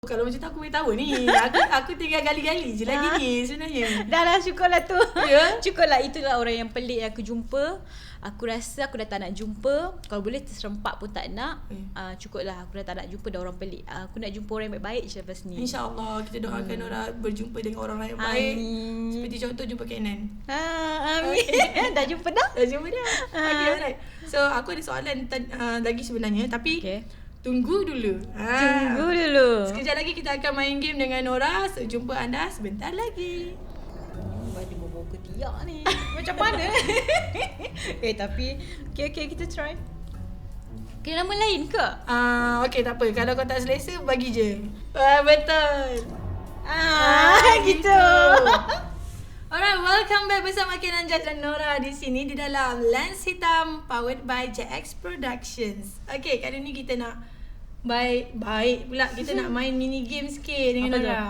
Kalau macam tu aku boleh tahu ni. Aku tinggal gali-gali je lagi ni sebenarnya. Dah lah, cukup lah tu. Ya? Cukup lah, itulah orang yang pelik yang aku jumpa. Aku rasa aku dah tak nak jumpa. Kalau boleh terserempak pun tak nak. Cukup lah, aku dah tak nak jumpa dah orang pelik. Aku nak jumpa orang yang baik-baik je lepas ni. InsyaAllah kita doakan orang berjumpa dengan orang yang baik. Amin. Seperti contoh jumpa Kenan. Amin. Dah jumpa dah? Dah jumpa dah. Okay, alright. So aku ada soalan lagi sebenarnya. Tapi tunggu dulu. Tunggu dulu. Sekejap lagi kita akan main game dengan Nora. So jumpa anda sebentar lagi. Baju bawa ketiak ni. Macam mana? Tapi okay, kita try. Okay, nama lain ke? Okay, tak apa. Kalau kau tak selesa, bagi je. Betul. Gitu. Alright, welcome back bersama Kenan Jad dan Nora di sini di dalam Lens Hitam powered by JX Productions. Okay, kali ni kita nak baik pula kita nak main mini game sikit dengan Nora.